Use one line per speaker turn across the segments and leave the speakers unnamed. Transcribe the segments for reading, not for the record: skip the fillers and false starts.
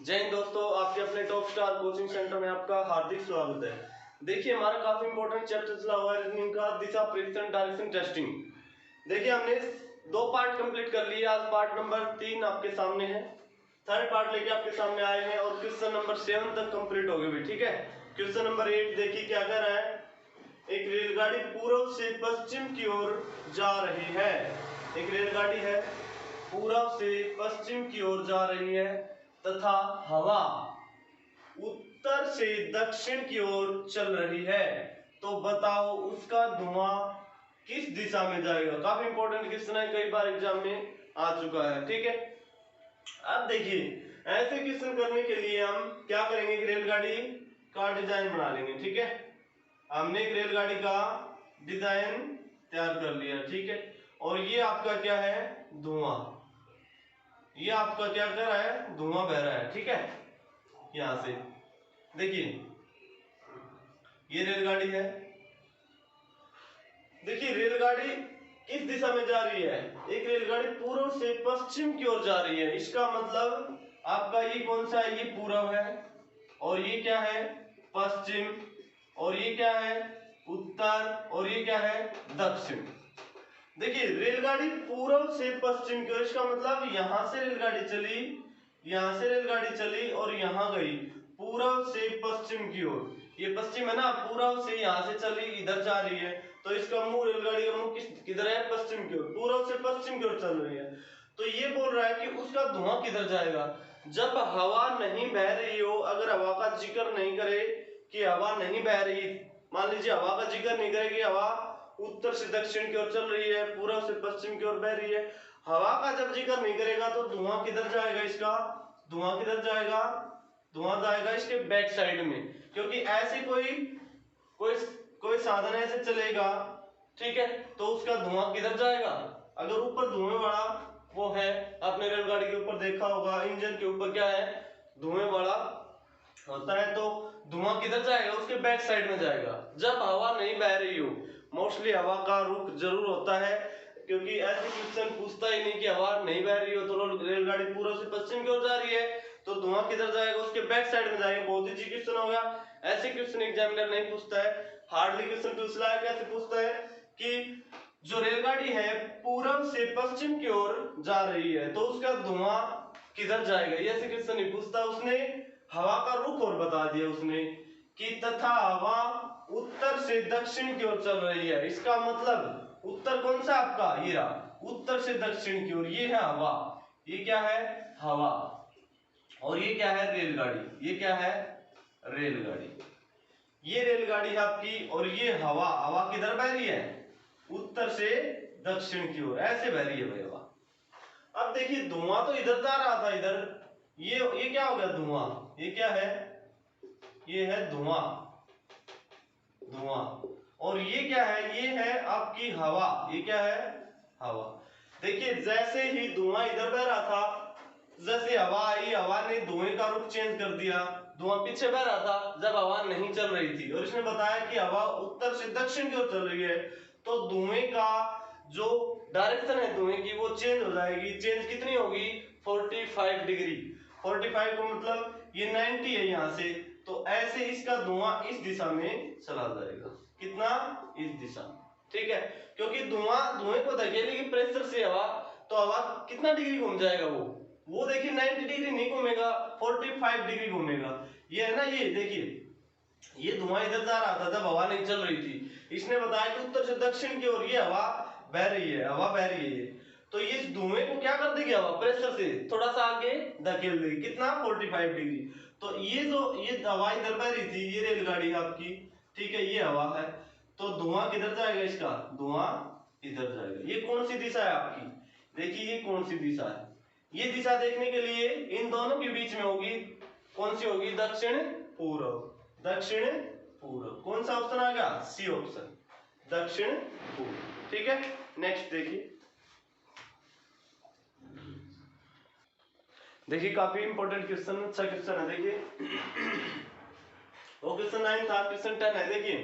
जय हिंद दोस्तों, आपके अपने टॉप स्टार कोचिंग सेंटर में आपका हार्दिक स्वागत है। देखिए, हमारा काफी इंपॉर्टेंट चैप्टर चला हुआ है रीजनिंग का, दिशा परीक्षण डायरेक्शन टेस्टिंग। देखिए, हमने 2 पार्ट कंप्लीट कर लिए। आज पार्ट नंबर 3 आपके सामने है। थर्ड पार्ट लेके आपके सामने आए हैं और क्वेश्चन नंबर 7 तक कंप्लीट हो गए भी। ठीक है, क्वेश्चन नंबर 8 देखिए क्या कर रहा है। एक रेलगाड़ी पूर्व से पश्चिम की ओर जा रही है। एक रेलगाड़ी है, पूर्व से पश्चिम की ओर जा रही है तथा हवा उत्तर से दक्षिण की ओर चल रही है। तो बताओ उसका धुआं किस दिशा में जाएगा। काफी इंपॉर्टेंट क्वेश्चन है, कई बार एग्जाम में आ चुका है। ठीक है, अब देखिए, ऐसे क्वेश्चन करने के लिए हम क्या करेंगे, रेलगाड़ी का डिजाइन बना लेंगे। ठीक है, हमने एक रेलगाड़ी का डिजाइन तैयार कर लिया। ठीक है, और ये आपका क्या है, धुआं। ये आपका क्या कर रहा है, धुआं बह रहा है। ठीक है, यहां से देखिए ये रेलगाड़ी है। देखिए रेलगाड़ी किस दिशा में जा रही है। एक रेलगाड़ी पूर्व से पश्चिम की ओर जा रही है। इसका मतलब आपका ये कौन सा है, ये पूर्व है और ये क्या है, पश्चिम, और ये क्या है, उत्तर, और ये क्या है, दक्षिण। देखिए रेलगाड़ी पूर्व से पश्चिम की ओर, इसका मतलब यहां से रेलगाड़ी चली, यहां से रेलगाड़ी चली और यहां गई, पूर्व से पश्चिम की ओर। ये पश्चिम है ना, पूर्व से यहां से चली इधर जा रही है, तो इसका मुंह, रेलगाड़ी का मुंह किधर है, पश्चिम की ओर। पूर्व से पश्चिम की ओर चल रही है, तो ये बोल रहा है कि उसका धुआं किधर जाएगा। जब हवा नहीं बह रही हो, अगर हवा का जिक्र नहीं करे कि हवा नहीं बह रही, मान लीजिए हवा का जिक्र नहीं करे कि हवा उत्तर से दक्षिण की ओर चल रही है, पूर्व से पश्चिम की ओर बह रही है, हवा का जब जिक्र नहीं करेगा तो धुआं किधर जाएगा, इसका धुआं किधर जाएगा, धुआं जाएगा इसके बैक साइड में। क्योंकि ऐसी कोई साधन ऐसे चलेगा, ठीक है, तो उसका धुआं किधर जाएगा। अगर ऊपर धुएं वाला वो है, आपने रेलगाड़ी के ऊपर देखा होगा, इंजन के ऊपर क्या है, धुएं वाला होता है, तो धुआं किधर जाएगा, उसके बैक साइड में जाएगा। जब हवा नहीं बह रही हो, मोस्टली हवा का रुख जरूर होता है, क्योंकि ऐसे क्वेश्चन पूछता ही नहीं कि हवा नहीं बह रही हो तो रेलगाड़ी पूर्व से पश्चिम की ओर जा रही है, तो धुआं किधर जाएगा, उसके बैक साइड में जाएगा। बहुत ही क्वेश्चन होगा, ऐसे क्वेश्चन एग्जामिनर नहीं पूछता है, हार्डली क्वेश्चन पूछ रहा है। कैसे पूछता है कि जो रेलगाड़ी है पूर्व से पश्चिम की ओर जा रही है, तो उसका धुआं किधर जाएगा, ये ऐसे क्वेश्चन नहीं पूछता। उसने हवा का रुख और बता दिया उसने कि तथा हवा उत्तर से दक्षिण की ओर चल रही है। इसका मतलब उत्तर कौन सा आपका, ये रहा, उत्तर से दक्षिण की ओर, ये है हवा, ये क्या है, हवा, और ये क्या है, रेलगाड़ी, ये क्या है, रेलगाड़ी। ये रेलगाड़ी है आपकी, और ये हवा, हवा किधर बह रही है, उत्तर से दक्षिण की ओर, ऐसे बह रही है भाई हवा। अब देखिए धुआं तो इधर जा रहा था, इधर, ये क्या हो गया, धुआं, ये क्या है, ये है धुआं, धुआं, और ये क्या है, ये है आपकी हवा, ये क्या है, हवा। देखिए जैसे ही धुआं इधर बह रहा था, जैसे हवा आई, हवा ने धुएं का रुख चेंज कर दिया। धुआं पीछे बह रहा था जब हवा नहीं चल रही थी, और इसने बताया कि हवा उत्तर से दक्षिण की ओर चल रही है, तो धुएं का जो डायरेक्शन है धुएं की, वो चेंज हो जाएगी। चेंज कितनी होगी, 45 डिग्री। 45 को मतलब ये 90 है यहाँ से, तो ऐसे इसका धुआं इस दिशा में चला जाएगा। कितना, इस दिशा में। ठीक है, क्योंकि धुएं को धकेलेगी प्रेशर से हवा, तो हवा कितना डिग्री घूम जाएगा, वो देखिए 90 डिग्री नहीं घूमेगा, 45 डिग्री घूमेगा। ये है ना, ये देखिए, ये धुआं इधर जा रहा था जब हवा नहीं चल रही थी। इसने बताया कि उत्तर से दक्षिण की ओर ये हवा बह रही है, हवा बह रही है, तो ये धुएं को क्या कर देगी हवा, प्रेशर से थोड़ा सा आगे धकेल देगी। कितना, 45 डिग्री। तो ये हवा इधर बह रही थी, ये रेलगाड़ी है आपकी, ठीक है, ये हवा है, तो धुआं किधर जाएगा, इसका धुआं इधर जाएगा। ये कौन सी दिशा है आपकी, देखिए ये कौन सी दिशा है। ये दिशा देखने के लिए इन दोनों के बीच में होगी, कौन सी होगी, दक्षिण पूर्व, दक्षिण पूर्व। कौन सा ऑप्शन आ गया, सी ऑप्शन, दक्षिण पूर्व। ठीक है, नेक्स्ट देखिए काफी इंपॉर्टेंट क्वेश्चन, अच्छा क्वेश्चन है। देखिए वो क्वेश्चन 9 था, क्वेश्चन 10 है। देखिए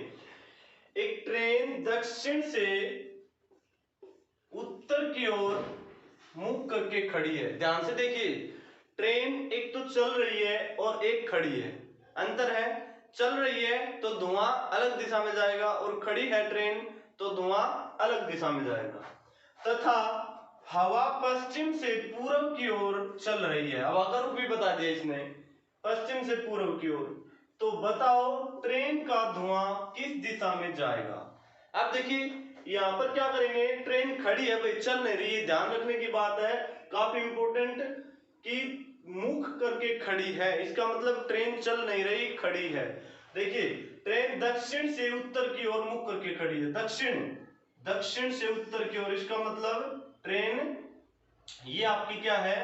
एक ट्रेन दक्षिण से उत्तर की ओर मुख करके खड़ी है। ध्यान से देखिए, ट्रेन एक तो चल रही है और एक खड़ी है, अंतर है। चल रही है तो धुआं अलग दिशा में जाएगा और खड़ी है ट्रेन तो धुआं अलग दिशा में जाएगा। तथा हवा पश्चिम से पूर्व की ओर चल रही है। हवा का रुख भी बता दिया इसने, पश्चिम से पूर्व की ओर। तो बताओ ट्रेन का धुआं किस दिशा में जाएगा। अब देखिए यहाँ पर क्या करेंगे, ट्रेन खड़ी है भाई, चल नहीं रही है, ध्यान रखने की बात है, काफी इंपोर्टेंट, कि मुख करके खड़ी है, इसका मतलब ट्रेन चल नहीं रही, खड़ी है। देखिए ट्रेन दक्षिण से उत्तर की ओर मुख करके खड़ी है, दक्षिण से उत्तर की ओर, इसका मतलब ट्रेन, ये आपकी क्या है,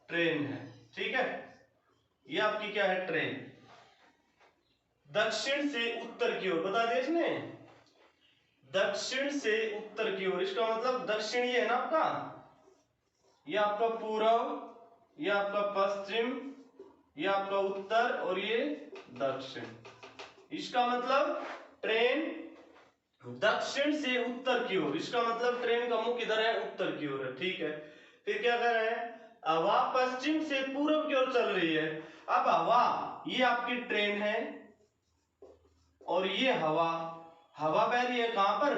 ट्रेन है, ठीक है, ये आपकी क्या है, ट्रेन। दक्षिण से उत्तर की ओर बता दिया इसने, दक्षिण से उत्तर की ओर, इसका मतलब दक्षिण ये है ना आपका, ये आपका पूर्व, ये आपका पश्चिम, ये आपका उत्तर और ये दक्षिण। इसका मतलब ट्रेन दक्षिण से उत्तर की ओर, इसका मतलब ट्रेन का मुख इधर है, उत्तर की ओर है, ठीक है। फिर क्या कर रहे हैं, हवा पश्चिम से पूर्व की ओर चल रही है। अब हवा, ये आपकी ट्रेन है और ये हवा बह रही है कहां पर,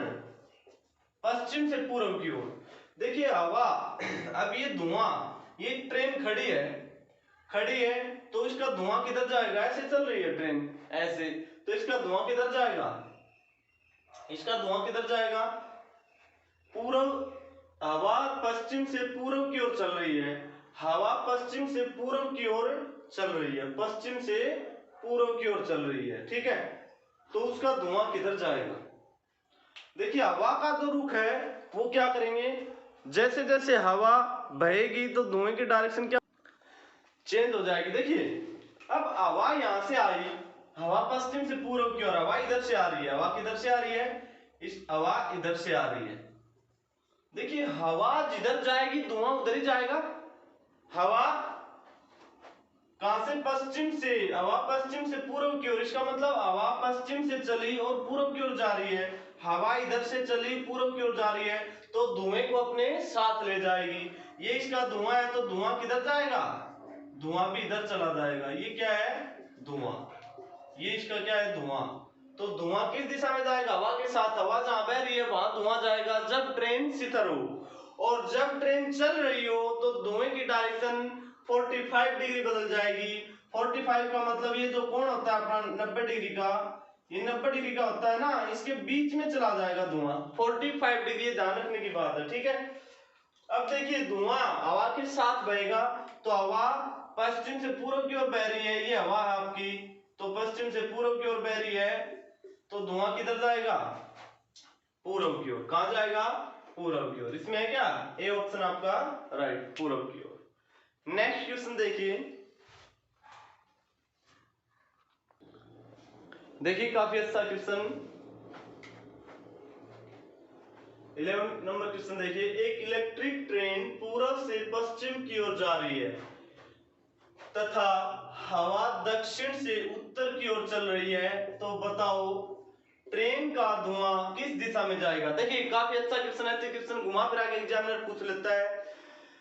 पश्चिम से पूर्व की ओर। देखिए हवा, अब ये धुआं, ये ट्रेन खड़ी है तो इसका धुआं किधर जाएगा, ऐसे चल रही है ट्रेन ऐसे, तो इसका धुआं किधर जाएगा, इसका धुआं किधर जाएगा, पूर्व। हवा पश्चिम से पूर्व की ओर चल रही है, हवा पश्चिम से पूर्व की ओर चल रही है, पश्चिम से पूर्व की ओर चल रही है, ठीक है। तो उसका धुआं किधर जाएगा। देखिए हवा का जो रुख है वो क्या करेंगे, जैसे जैसे हवा बहेगी तो धुएं की डायरेक्शन क्या चेंज हो जाएगी। देखिए अब हवा यहां से आई, हवा पश्चिम से पूर्व की ओर, हवा इधर से आ रही है, हवा किधर से आ रही है, इस हवा इधर से आ रही है। देखिए हवा जिधर जाएगी धुआं उधर ही जाएगा। हवा कहां से, पश्चिम से, हवा पश्चिम से पूर्व की ओर, इसका मतलब हवा पश्चिम से चली और पूर्व की ओर जा रही है, हवा इधर से चली पूर्व की ओर जा रही है तो धुएं को अपने साथ ले जाएगी। ये इसका धुआं है तो धुआं किधर जाएगा, धुआं भी इधर चला जाएगा। ये क्या है, धुआं, ये इसका क्या है, धुआं। तो धुआं किस दिशा में जाएगा, हवा के साथ, हवा जहां बह रही है वहां धुआं जाएगा जब ट्रेन शिथिल हो। और जब ट्रेन चल रही हो तो धुएं की डायरेक्शन 45 डिग्री बदल जाएगी। 45 का मतलब ये जो कोण होता है अपना 90 डिग्री का, ये 90 डिग्री का होता है ना, इसके बीच में चला जाएगा धुआं, 45 डिग्री, ध्यान रखने की बात है, ठीक है। अब देखिए धुआं हवा के साथ बहेगा तो हवा पश्चिम से पूर्व की ओर बह रही है, ये हवा है आपकी, तो पश्चिम से पूर्व की ओर बह रही है तो धुआं किधर जाएगा, पूर्व की ओर। कहां जाएगा, पूर्व की ओर। इसमें है क्या, ए ऑप्शन आपका राइट, पूर्व की ओर। नेक्स्ट क्वेश्चन देखिए, काफी अच्छा क्वेश्चन, 11 नंबर क्वेश्चन देखिए। एक इलेक्ट्रिक ट्रेन पूर्व से पश्चिम की ओर जा रही है तथा हवा दक्षिण से उत्तर की ओर चल रही है, तो बताओ ट्रेन का धुआं किस दिशा में जाएगा। देखिए काफी अच्छा क्वेश्चन है, क्वेश्चन घुमा फिरा के एग्जामिनर पूछ लेता है।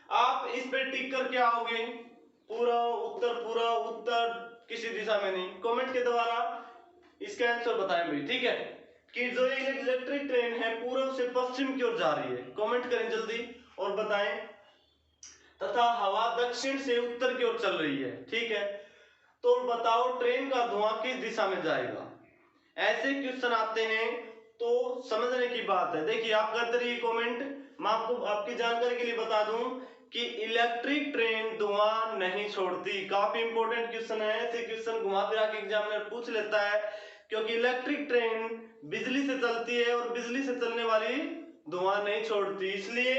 आप इस पे टिक करके आओगे, पूर्व उत्तर किसी दिशा में नहीं, कमेंट के द्वारा इसका आंसर बताएं भाई, ठीक है, कि जो ये इलेक्ट्रिक ट्रेन है पूर्व से पश्चिम की ओर जा रही है, कमेंट करें जल्दी और बताएं। तथा हवा दक्षिण से उत्तर की ओर चल रही है, ठीक है, तो बताओ ट्रेन का धुआं किस दिशा में जाएगा। ऐसे क्वेश्चन आते हैं तो समझने की बात है। देखिए आप करते रहिए कमेंट, मैं आपको आपकी जानकारी के लिए बता दूं कि इलेक्ट्रिक ट्रेन धुआं नहीं छोड़ती। काफी इंपॉर्टेंट क्वेश्चन है, ऐसे क्वेश्चन घुमा फिरा के एग्जामिनर पूछ लेता है, क्योंकि इलेक्ट्रिक ट्रेन बिजली से चलती है और बिजली से चलने वाली धुआं नहीं छोड़ती, इसलिए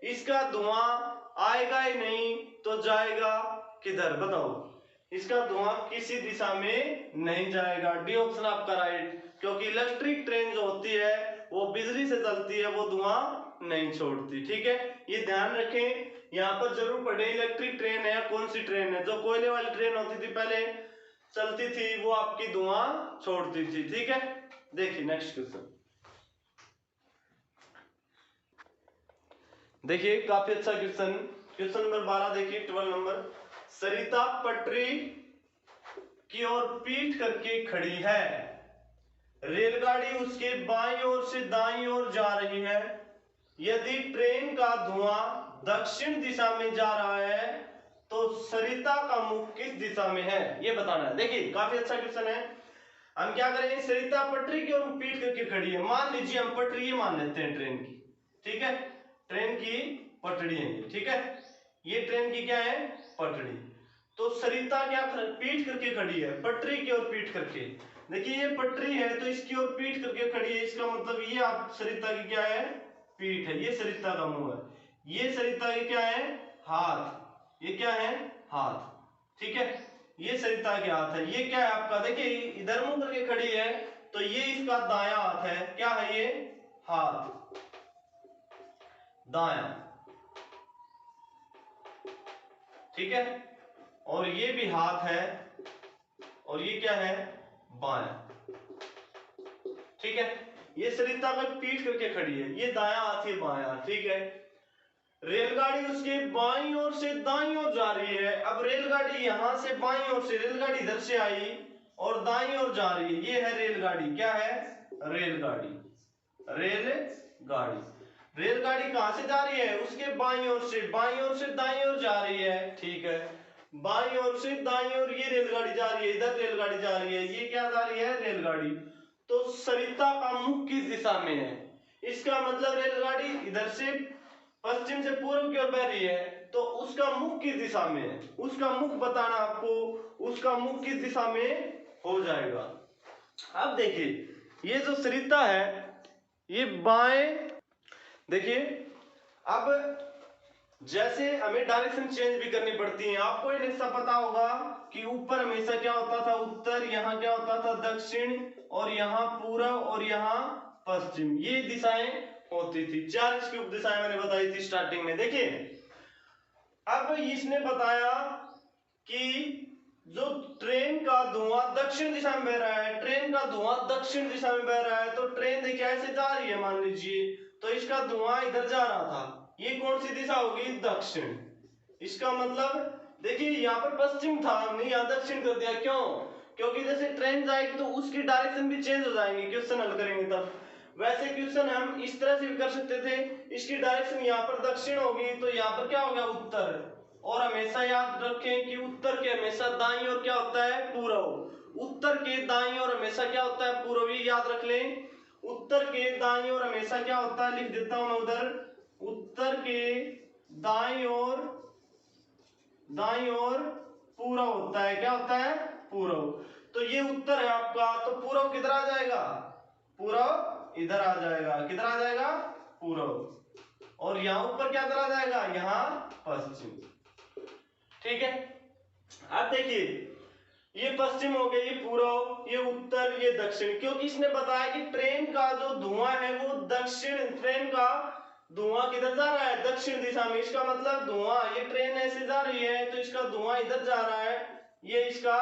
इसका धुआं आएगा ही नहीं तो जाएगा किधर, बताओ। इसका धुआं किसी दिशा में नहीं जाएगा, डी ऑप्शन आपका राइट, क्योंकि इलेक्ट्रिक ट्रेन जो होती है वो बिजली से चलती है, वो धुआं नहीं छोड़ती, ठीक है। ये ध्यान रखें, यहाँ पर जरूर पढ़े इलेक्ट्रिक ट्रेन है कौन सी ट्रेन है। जो कोयले वाली ट्रेन होती थी पहले चलती थी वो आपकी धुआं छोड़ती थी, ठीक है। देखिए नेक्स्ट क्वेश्चन, देखिए काफी अच्छा क्वेश्चन, क्वेश्चन नंबर 12 देखिए, 12 नंबर। सरिता पटरी की ओर पीठ करके खड़ी है। रेलगाड़ी उसके बाईं ओर से दाईं ओर जा रही है। यदि ट्रेन का धुआं दक्षिण दिशा में जा रहा है तो सरिता का मुख किस दिशा में है, ये बताना है। देखिए काफी अच्छा क्वेश्चन है। हम क्या करेंगे, सरिता पटरी की ओर पीठ करके खड़ी है। मान लीजिए हम पटरी मान लेते हैं ट्रेन की, ठीक है, ट्रेन की पटड़ी है ये, ठीक है, ये ट्रेन की क्या है, पटड़ी। तो सरिता क्या पीठ करके खड़ी है, पटरी की ओर पीठ करके। देखिए ये पटरी है तो इसकी ओर पीठ करके खड़ी है, इसका मतलब ये आप सरिता की क्या है, पीठ है। ये सरिता का मुंह है, ये सरिता की क्या है, हाथ, ये क्या है, हाथ, ठीक है, ये सरिता के हाथ है। ये क्या है आपका, देखिए इधर मुंह करके खड़ी है तो ये इसका दायां हाथ है। क्या है ये, हाथ, दायां, ठीक है, और ये भी हाथ है और ये क्या है, बायां, ठीक है। ये सरिता का पीठ करके खड़ी है, ये दायां हाथ, ये बायां हाथ, ठीक है। रेलगाड़ी उसके बाईं ओर से दाईं ओर जा रही है। अब रेलगाड़ी यहां से बाईं ओर से, रेलगाड़ी इधर से आई और दाईं ओर जा रही है, ये है रेलगाड़ी। क्या है, रेलगाड़ी, रेलगाड़ी। रेलगाड़ी कहां से जा रही है, उसके बाईं ओर से, बाईं ओर से दाईं ओर जा रही है, ठीक है, बाईं ओर से दाईं ओर ये रेलगाड़ी जा रही है, इधर रेलगाड़ी जा रही है, ये क्या जा रही है, रेलगाड़ी। तो सरिता का मुख किस दिशा में है, इसका मतलब रेलगाड़ी इधर से पश्चिम से पूर्व की ओर बह रही है तो उसका मुख किस दिशा में है, उसका मुख बताना आपको, उसका मुख किस दिशा में हो जाएगा। अब देखिए ये जो सरिता है ये बाएं, देखिए अब जैसे हमें डायरेक्शन चेंज भी करनी पड़ती है। आपको ये हिस्सा पता होगा कि ऊपर हमेशा क्या होता था, उत्तर, यहाँ क्या होता था, दक्षिण, और यहाँ पूर्व, और यहाँ पश्चिम, ये दिशाएं होती थी। 4 इसकी उप दिशाएं मैंने बताई थी स्टार्टिंग में। देखिए अब इसने बताया कि जो ट्रेन का धुआं दक्षिण दिशा में बह रहा है, ट्रेन का धुआं दक्षिण दिशा में बह रहा है, तो ट्रेन देखिए ऐसे जा रही है मान लीजिए, तो इसका धुआं इधर जा रहा था, ये कौन सी दिशा होगी, दक्षिण। इसका मतलब देखिए यहाँ पर पश्चिम था, हमने यहाँ दक्षिण कर दिया, क्यों, क्योंकि जैसे ट्रेन जाएगी तो उसकी डायरेक्शन भी चेंज हो जाएंगी क्वेश्चन हल करेंगे तब। वैसे क्वेश्चन हम इस तरह से भी कर सकते थे, इसकी डायरेक्शन यहाँ पर दक्षिण होगी तो यहाँ पर क्या हो गया, उत्तर। और हमेशा याद रखें कि उत्तर के हमेशा दाईं ओर क्या होता है, पूर्व। उत्तर के दाईं ओर हमेशा क्या होता है, पूर्व, ही याद रख लें। उत्तर के दाईं ओर हमेशा क्या होता है, लिख देता हूं मैं उधर, उत्तर के दाईं ओर, दाईं ओर पूर्व होता है। क्या होता है, पूर्व। तो ये उत्तर है आपका, तो पूर्व किधर आ जाएगा, पूर्व इधर आ जाएगा, किधर आ जाएगा, पूर्व। और यहाँ ऊपर क्या इधर आ जाएगा, यहाँ पश्चिम, ठीक है। अब देखिए ये पश्चिम हो गया, ये पूर्व, ये उत्तर, ये दक्षिण, क्योंकि इसने बताया कि ट्रेन का जो धुआं है वो दक्षिण, ट्रेन का धुआं किधर जा रहा है, दक्षिण दिशा में। इसका मतलब धुआं, ये ट्रेन ऐसे जा रही है तो इसका धुआं इधर जा रहा है, ये इसका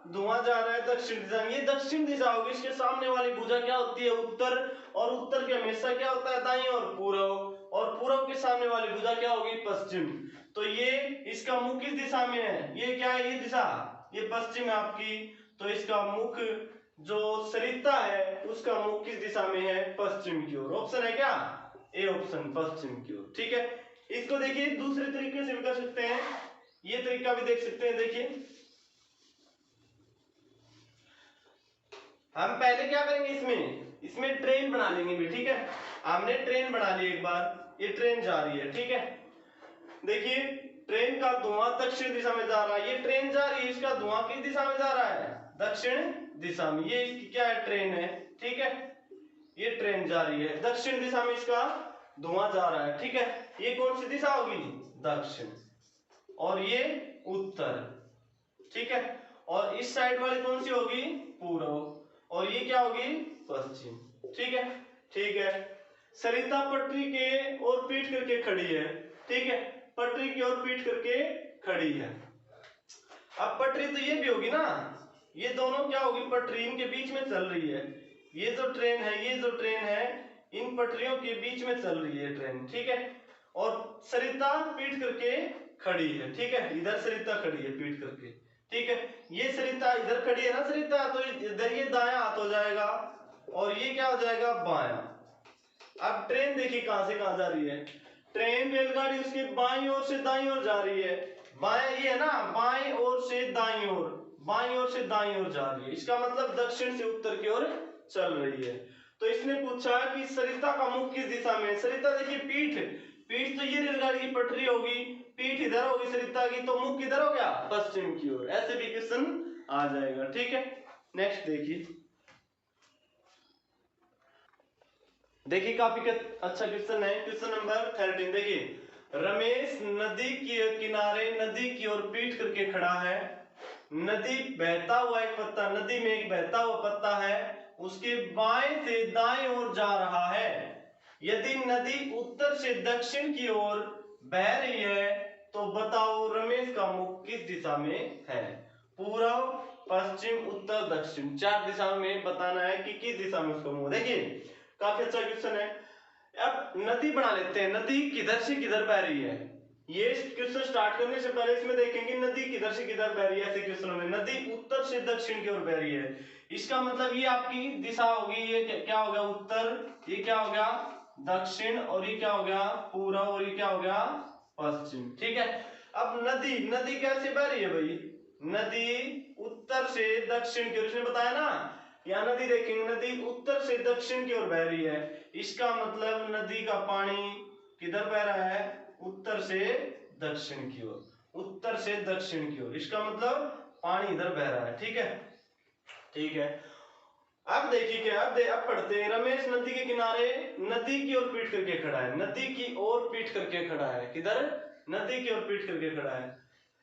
धुआं जा रहा है दक्षिण दिशा में, ये दक्षिण दिशा होगी। इसके सामने वाली भुजा क्या होती है, उत्तर, और उत्तर के हमेशा क्या होता है, दाईं और पूर्व, और पूर्व के सामने वाली भुजा क्या होगी, पश्चिम। तो ये इसका मुख किस दिशा में है, ये क्या है, ये दिशा, ये पश्चिम है आपकी। तो इसका मुख जो सरिता है उसका मुख किस दिशा में है, पश्चिम की ओर। ऑप्शन है क्या, ए ऑप्शन, पश्चिम की ओर, ठीक है। इसको देखिए दूसरे तरीके से भी कर सकते हैं, ये तरीका भी देख सकते हैं। देखिए हम पहले क्या करेंगे, इसमें ट्रेन बना लेंगे भी, ठीक है। हमने ट्रेन बना ली एक बार, ये ट्रेन जा रही है, ठीक है। देखिए ट्रेन का धुआं दक्षिण दिशा में जा रहा है, ये ट्रेन जा रही है, इसका धुआं किस दिशा में जा रहा है, दक्षिण दिशा में। ये इसकी क्या है, ट्रेन है, ठीक है, ये ट्रेन जा रही है दक्षिण दिशा में, इसका धुआं जा रहा है, ठीक है। ये कौन सी दिशा होगी, दक्षिण, और ये उत्तर, ठीक है। और इस साइड वाली कौन सी होगी, पूर्व, और ये क्या होगी, पश्चिम, ठीक है। ठीक है, सरिता पटरी के ओर पीठ करके खड़ी है, ठीक है, पटरी की ओर पीठ करके खड़ी है। अब पटरी तो ये भी होगी ना, ये दोनों क्या होगी, पटरी, इनके बीच में चल रही है। ये जो ट्रेन है, ये जो ट्रेन है, इन पटरियों के बीच में चल रही है ट्रेन, ठीक है। और सरिता पीठ करके खड़ी है, ठीक है, इधर सरिता खड़ी है पीट करके, ठीक है, ये सरिता इधर खड़ी है ना सरिता, तो इधर ये दायां हाथ हो जाएगा और ये क्या हो जाएगा बायां। अब ट्रेन देखिए कहां से कहां जा रही है, ट्रेन रेलगाड़ी उसके बाईं ओर से दाईं ओर जा रही है, बाएं ये है ना, बाईं ओर से दाईं ओर, बाईं ओर से दाईं ओर जा रही है, इसका मतलब दक्षिण से उत्तर की ओर चल रही है। तो इसने पूछा कि सरिता का मुख किस दिशा में, सरिता देखिए पीठ, पीठ तो ये रेलगाड़ी की पटरी होगी, पीठ इधर होगी सरिता की, तो मुख किधर हो गया पश्चिम की ओर, ऐसे भी क्वेश्चन आ जाएगा, ठीक है। नेक्स्ट देखिए, देखिए काफी अच्छा क्वेश्चन है, क्वेश्चन नंबर 13 देखिए, रमेश नदी के किनारे नदी की ओर पीट करके खड़ा है, नदी बहता हुआ एक पत्ता, नदी में एक बहता हुआ पत्ता है, उसके बाएं से दाएं ओर जा रहा है, यदि नदी उत्तर से दक्षिण की ओर बह रही है तो बताओ रमेश का मुख किस दिशा में है, पूर्व पश्चिम उत्तर दक्षिण, चार दिशाओं में बताना है कि किस दिशा में उसका मुंह। देखिए काफी अच्छा क्वेश्चन है। अब नदी बना लेते हैं, नदी किधर से किधर बह रही है, ये क्वेश्चन स्टार्ट करने से पहले इसमें देखेंगे नदी किधर से किधर बह रही है, ऐसे क्वेश्चनों में नदी उत्तर से दक्षिण की ओर बह रही है, इसका मतलब ये आपकी दिशा होगी, ये क्या हो गया उत्तर, ये क्या हो गया दक्षिण, और ये क्या हो गया पूर्व, और ये क्या हो गया पश्चिम, ठीक है। अब नदी, नदी कैसे बह रही है भाई, नदी उत्तर से दक्षिण की ओर, इसने बताया ना, यहाँ नदी देखेंगे, नदी उत्तर से दक्षिण की ओर बह रही है, इसका मतलब नदी का पानी किधर बह रहा है, उत्तर से दक्षिण की ओर, उत्तर से दक्षिण की ओर, इसका मतलब पानी इधर बह रहा है, ठीक है, ठीक है। अब देखिए क्या, अब पढ़ते हैं, रमेश नदी के किनारे नदी की ओर पीट करके खड़ा है, नदी की ओर पीट करके खड़ा है, किधर नदी की ओर पीट करके खड़ा है,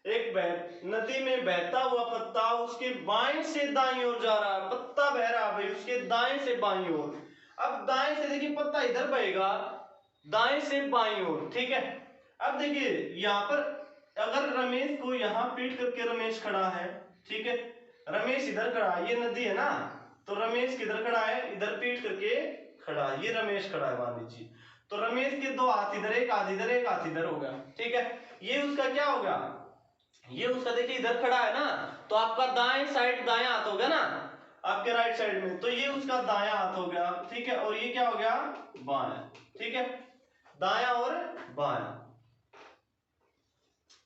एक नदी में बहता हुआ पत्ता उसके बाएं से दाईं ओर जा रहा है, पत्ता बह रहा है भाई उसके दाएं से बाईं ओर, अब दाएं से देखिए पत्ता इधर बहेगा, दाएं से बाईं ओर, ठीक है। अब देखिए यहाँ पर अगर रमेश को यहाँ पीट करके रमेश खड़ा है, ठीक है, रमेश इधर खड़ा है, ये नदी है ना, तो रमेश किधर खड़ा है, इधर पीट करके खड़ा है, ये रमेश खड़ा है मान लीजिए, तो रमेश के दो हाथ इधर, एक हाथ इधर, एक हाथ इधर होगा, ठीक है, ये उसका क्या होगा, ये उसका देखिए इधर खड़ा है ना, तो आपका दाएं साइड दायां हाथ होगा ना आपके राइट साइड में, तो ये उसका दायां हाथ हो गया, ठीक है, और ये क्या हो गया बायां, ठीक है, दायां और बायां,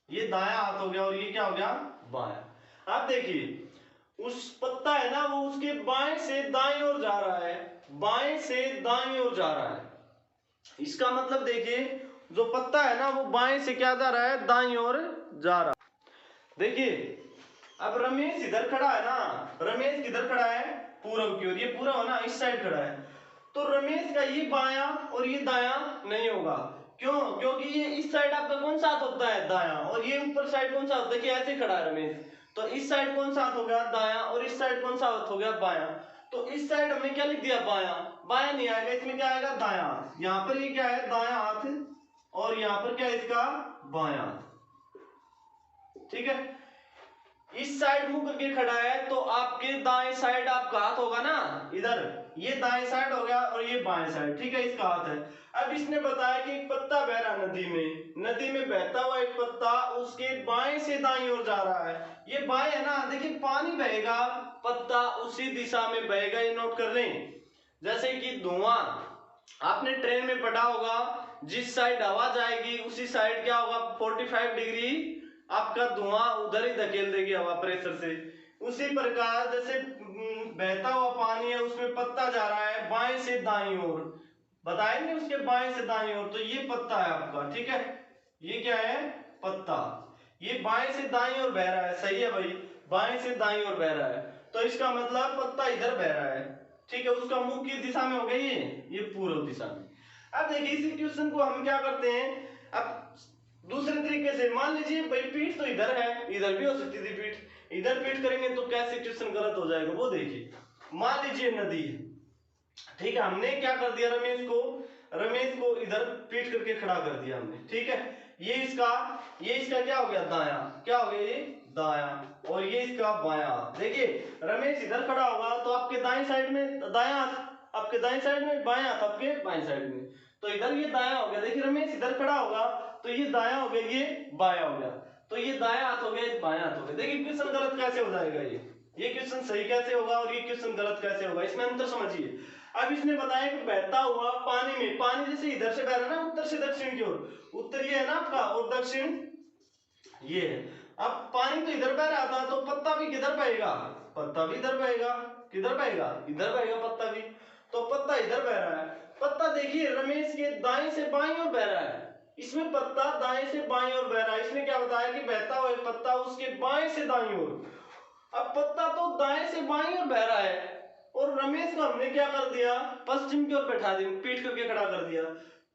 ये दायां हाथ हो गया और ये क्या हो गया बायां। अब देखिए उस पत्ता है ना वो उसके बाएं से दाएं ओर जा रहा है, बाएं से दाएं ओर जा रहा है, इसका मतलब देखिए जो पत्ता है ना वो बाएं से क्या जा रहा है दाईं ओर जा रहा है। देखिए अब रमेश इधर खड़ा है ना, रमेश किधर खड़ा है पूरब की ओर, ये पूरब है ना इस साइड खड़ा है, तो रमेश का ये बायां और ये दायां नहीं होगा, क्यों, क्योंकि ये इस साइड आपका कौन सा हाथ होता है दायां, और ये ऊपर साइड कौन सा होता है, देखिए ऐसे खड़ा है रमेश, तो इस साइड कौन सा हाथ हो गया दायां और इस साइड कौन सा हाथ हो गया बायां, तो इस साइड हमने क्या लिख दिया बायां, बायां नहीं आएगा, इसमें क्या आएगा दायां, यहाँ पर ये क्या है दायां हाथ और यहाँ पर क्या है इसका बायां, ठीक है। इस साइड मुंह करके खड़ा है तो आपके दाएं साइड आपका हाथ होगा ना इधर, ये दाएं साइड हो गया और ये बाएं साइड, ठीक है, इसका हाथ है। अब इसने बताया कि एक पत्ता बह रहा नदी में बहता हुआ एक पत्ता उसके बाएं से दाईं ओर जा रहा है, ये बाएं है ना, देखिए पानी बहेगा पत्ता उसी दिशा में बहेगा, ये नोट कर लें। जैसे कि धुआं आपने ट्रेन में पढ़ा होगा, जिस साइड हवा जाएगी उसी साइड क्या होगा 45 डिग्री आपका धुआं उधर ही धकेल देगी हवा प्रेशर से, उसी प्रकार जैसे बहता हुआ पानी है उसमें पत्ता जा रहा है बाएं से दाईं ओर, बताएंगे उसके बाएं से दाईं ओर, तो ये पत्ता है आपका, ठीक है, ये क्या है पत्ता, ये बाएं से दाईं ओर बह रहा है, सही है भाई, बाएं से दाईं ओर बह रहा है, तो इसका मतलब पत्ता इधर बह रहा है, ठीक है, उसका मुंह किस दिशा में हो गई ये पूर्व दिशा में। अब देखिए इसी क्वेश्चन को हम क्या करते हैं, अब दूसरे तरीके से मान लीजिए भाई पीठ तो इधर है, इधर भी हो सकती थी पीठ, इधर पीठ करेंगे तो कैसे क्वेश्चन गलत हो जाएगा, वो देखिए मान लीजिए नदी है, ठीक है, हमने क्या कर दिया रमेश को इधर पीठ करके खड़ा कर दिया हमने, ठीक है, ये इसका क्या हो गया दायां, क्या हो गया ये दायां और ये इसका बायां। देखिए रमेश इधर खड़ा होगा तो आपके दाएं साइड में दायां आपके दाएं साइड में, बायां आपके बाएं साइड में, तो इधर ये दायां हो गया। देखिए रमेश इधर खड़ा होगा तो ये दायां हो गया, ये बायां हो गया, तो ये दायां हाथ हो गया, ये बायां हाथ हो गया। देखिए क्वेश्चन गलत कैसे हो जाएगा, ये क्वेश्चन सही कैसे होगा और ये क्वेश्चन गलत कैसे होगा, इसमें अंतर समझिए। अब इसने बताया कि बहता हुआ पानी में, पानी जैसे इधर से बह रहा है ना उत्तर से दक्षिण की ओर, उत्तर ये है ना आपका और दक्षिण ये है। अब पानी तो इधर बह रहा था तो पत्ता भी किधर बहेगा, पत्ता भी इधर बहेगा, किधर बहेगा, इधर बहेगा पत्ता भी, तो पत्ता इधर बह रहा है। पत्ता देखिए रमेश के दाएं से बाईं ओर बह रहा है, इसमें पत्ता दाएं से बाईं ओर बह रहा है। इसने क्या बताया कि बहता हुआ पत्ता उसके बाएं से दाईं ओर। अब पत्ता तो दाएं से बाईं ओर बह रहा है और रमेश को हमने क्या कर दिया, पश्चिम की ओर बैठा दिया, पीठ करके खड़ा कर दिया,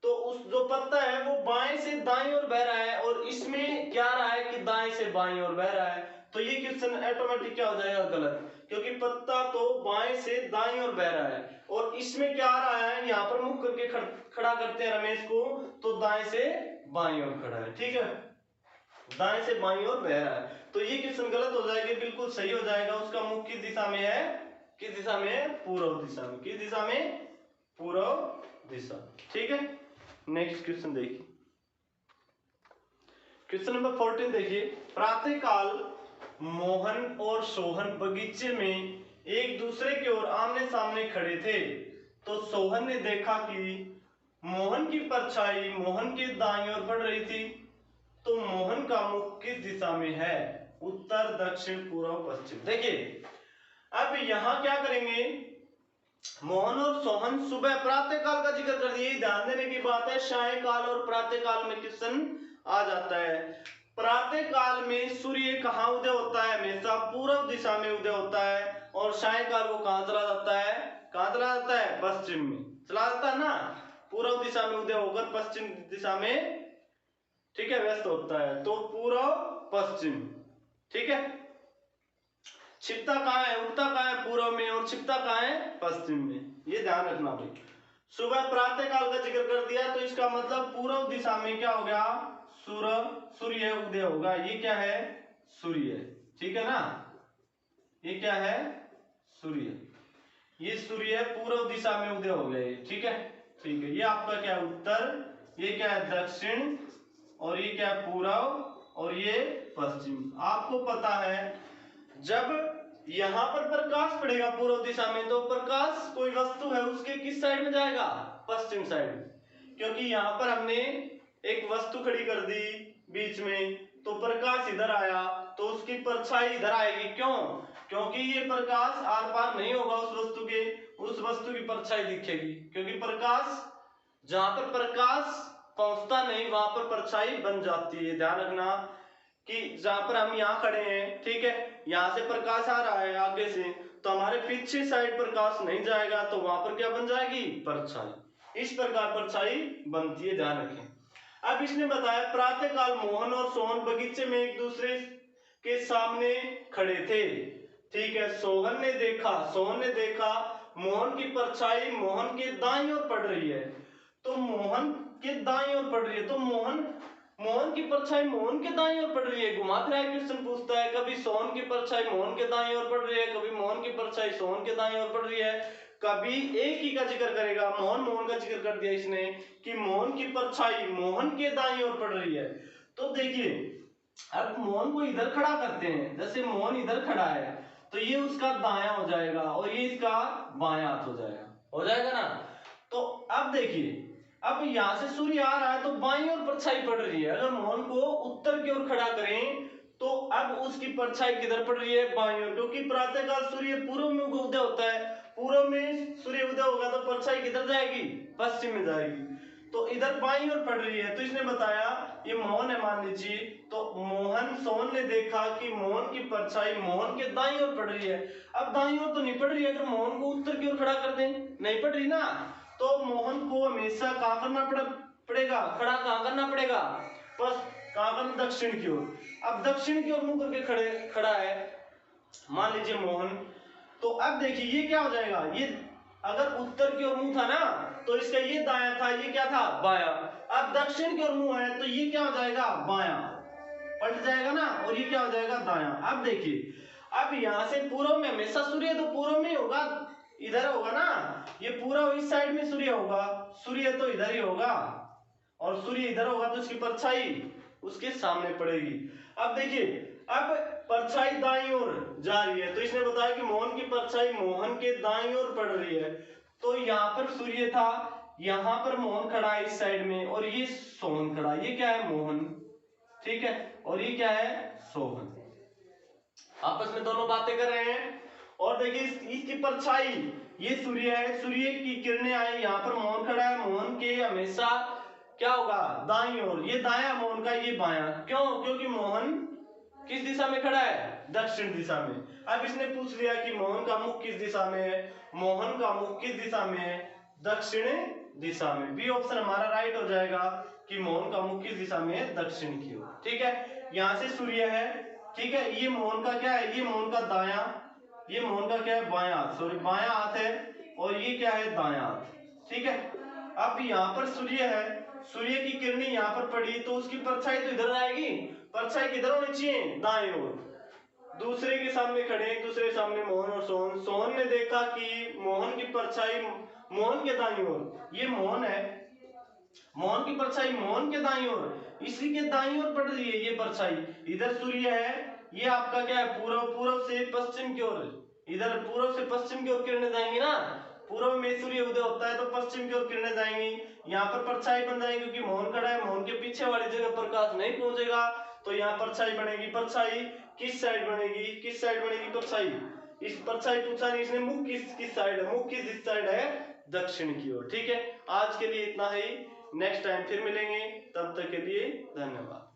तो उस जो पत्ता है वो बाएं से दाईं ओर बह रहा है और इसमें क्या रहा है कि दाएं से बाईं ओर बह रहा है। तो ये क्वेश्चन ऑटोमेटिक क्या हो जाएगा, गलत, क्योंकि पत्ता तो बाएं से दाईं ओर बह रहा है और इसमें क्या आ रहा है, यहाँ पर मुख करके खड़ा करते हैं रमेश को, तो दाएं से बाईं ओर खड़ा है, ठीक है, दाएं से बाईं ओर बह रहा है। तो ये क्वेश्चन गलत हो जाएगा, बिल्कुल सही हो जाएगा। उसका मुख किस दिशा में है, किस दिशा में है, पूर्व दिशा में, किस दिशा में, पूर्व दिशा, ठीक है। नेक्स्ट क्वेश्चन देखिए, क्वेश्चन नंबर 14 देखिए। प्रातः काल मोहन और सोहन बगीचे में एक दूसरे की ओर आमने सामने खड़े थे, तो सोहन ने देखा कि मोहन की परछाई मोहन के दाईं ओर पड़ रही थी, तो मोहन का मुख किस दिशा में है, उत्तर, दक्षिण, पूर्व, पश्चिम। देखिए अब यहां क्या करेंगे, मोहन और सोहन सुबह प्रातः काल का जिक्र कर दिए, ध्यान देने की बात है, सायंकाल और प्रातः काल में क्वेश्चन आ जाता है। प्रातः काल में सूर्य कहाँ उदय होता है, हमेशा पूर्व दिशा में उदय होता है, और सायंकाल वो कहाँ चला जाता है, कहाँ चला जाता है, पश्चिम में चला जाता है ना, पूर्व दिशा में उदय होकर पश्चिम दिशा में, ठीक है, व्यस्त होता है, तो पूर्व पश्चिम, ठीक है। छिपता कहाँ है, उगता कहाँ है, पूर्व में, और छिपता कहाँ है, पश्चिम में, ये ध्यान रखना भाई। सुबह प्रातः काल का जिक्र कर दिया, तो इसका मतलब पूर्व दिशा में क्या हो गया, सूर्य उदय होगा, ये क्या है, सूर्य, ठीक है ना, ये क्या है, सूर्य, ये सूर्य पूर्व दिशा में उदय हो गया, ठीक है, ठीक है। ये आपका क्या है, उत्तर, ये क्या है, दक्षिण, और ये क्या है, पूर्व, और ये पश्चिम। आपको पता है जब यहाँ पर प्रकाश पड़ेगा पूर्व दिशा में, तो प्रकाश कोई वस्तु है उसके किस साइड में जाएगा, पश्चिम साइड में, क्योंकि यहाँ पर हमने एक वस्तु खड़ी कर दी बीच में, तो प्रकाश इधर आया, तो उसकी परछाई इधर आएगी, क्यों, क्योंकि ये प्रकाश आर पार नहीं होगा उस वस्तु के, उस वस्तु की परछाई दिखेगी, क्योंकि प्रकाश जहां पर प्रकाश पहुंचता नहीं वहां पर परछाई बन जाती है। ध्यान रखना कि जहां पर हम यहाँ खड़े हैं, ठीक है, यहाँ से प्रकाश आ रहा है आगे से, तो हमारे पीछे साइड प्रकाश नहीं जाएगा, तो वहां पर क्या बन जाएगी, परछाई, इस प्रकार परछाई बनती है, ध्यान रखें। अब इसने बताया प्रातः काल मोहन और सोहन बगीचे में एक दूसरे के सामने खड़े थे, ठीक है। सोहन ने देखा मोहन की परछाई मोहन के दाईं ओर पड़ रही है, तो मोहन के दाईं ओर पड़ रही है, तो मोहन की परछाई मोहन के दाईं ओर पड़ रही है। घुमा फिरा क्वेश्चन पूछता है, कभी सोहन की परछाई मोहन के दाईं ओर पड़ रही है, कभी मोहन की परछाई सोहन के दाईं ओर पड़ रही है, कभी एक ही का जिक्र करेगा, मोहन का जिक्र कर दिया इसने कि मोहन की परछाई मोहन के दाईं ओर पड़ रही है। तो देखिए अब मोहन को इधर खड़ा करते हैं, जैसे मोहन इधर खड़ा है तो ये उसका दायां हो जाएगा और ये इसका बायां हाथ हो जाएगा ना। तो अब देखिए अब यहाँ से सूर्य आ रहा है तो बाईं ओर परछाई पड़ रही है, अगर मोहन को उत्तर की ओर खड़ा करें तो अब उसकी परछाई किधर पड़ रही है, बाईं ओर, क्योंकि प्रातःकाल सूर्य पूर्व में उदय होता है, पूर्व में सूर्य उदय होगा तो परछाई किधर जाएगी, पश्चिम में जाएगी, तो इधर बाईं ओर पड़ रही है। तो इसने बताया ये मोहन है मान लीजिए, तो सोहन ने देखा कि मोहन की परछाई मोहन के दाईं ओर पड़ रही है। अब दाईं ओर तो नहीं पड़ रही है, अगर मोहन को उत्तर की ओर खड़ा कर दें, नहीं पड़ रही ना, तो मोहन को हमेशा कहां करना पड़ेगा, खड़ा कहां करना पड़ेगा, बस कहां करना, दक्षिण की ओर। अब दक्षिण की ओर मुंह करके खड़ा है मान लीजिए मोहन, तो अब देखिए ये क्या हो जाएगा, ये अगर उत्तर की ओर मुंह था ना तो इसका ये दायां था, ये क्या था, बायां। अब दक्षिण की ओर मुंह है तो ये क्या हो जाएगा, बायां, पलट जाएगा ना, और ये क्या हो जाएगा, दायां। अब देखिए अब यहां से पूर्व में हमेशा सूर्य तो पूर्व में होगा, इधर होगा ना, ये पूरा इस साइड में सूर्य होगा, सूर्य तो इधर ही होगा, और सूर्य इधर होगा तो उसकी परछाई उसके सामने पड़ेगी। अब देखिए, अब परछाई दाईं ओर जा रही है, तो इसने बताया कि मोहन की परछाई मोहन के दाईं ओर पड़ रही है। तो यहाँ पर सूर्य था, यहाँ पर मोहन खड़ा है इस साइड में, और ये सोहन खड़ा है। ये क्या है? मोहन, ठीक है, और ये क्या है? सोहन। आपस में दोनों बातें कर रहे हैं। और देखिए इसकी परछाई, ये सूर्य है, सूर्य की किरणें आई, यहाँ पर मोहन खड़ा है, मोहन के हमेशा क्या होगा? दाईं ओर। ये दायां मोहन का, ये बायां। क्यों? क्योंकि मोहन किस दिशा में खड़ा है? दक्षिण दिशा में। अब इसने पूछ लिया कि मोहन का मुख किस दिशा में है। मोहन का मुख किस दिशा में है? दक्षिण दिशा में। बी ऑप्शन हमारा राइट हो जाएगा कि मोहन का मुख किस दिशा में है? दक्षिण की ओर। ठीक है, यहाँ से सूर्य है, ठीक है, ये मोहन का क्या है? ये मोहन का दायां, ये मोहन का क्या है? बायां हाथ, सॉरी बायां हाथ है, और ये क्या है? दायां हाथ। ठीक है, अब यहाँ पर सूर्य है, सूर्य की किरणें यहाँ पर पड़ी तो उसकी परछाई तो इधर आएगी। परछाई किधर होनी चाहिए? दाएं ओर। दूसरे के सामने खड़े, एक दूसरे के सामने मोहन और सोहन। सोहन ने देखा कि मोहन की परछाई मोहन के दाईं ओर, ये मोहन है, मोहन की परछाई मोहन के दाईं ओर, इसी के दाईं ओर पड़ रही है ये परछाई। इधर सूर्य है, ये आपका क्या है? पूर्व, पूर्व से पश्चिम की ओर, इधर पूर्व से पश्चिम की ओर किरणें जाएंगी ना। पूर्व में सूर्य उदय होता है तो पश्चिम की ओर किरणें जाएंगी, यहाँ पर परछाई बन जाएगी, क्योंकि मोहन खड़ा है, मोहन के पीछे वाली जगह प्रकाश नहीं पहुंचेगा, तो यहाँ परछाई बनेगी। परछाई किस साइड बनेगी? किस साइड बनेगी परछाई? इस परछाई पूछा नहीं इसने, मुख किस साइड है? मुख किस साइड है? दक्षिण की ओर। ठीक है, आज के लिए इतना ही, नेक्स्ट टाइम फिर मिलेंगे, तब तक के लिए धन्यवाद।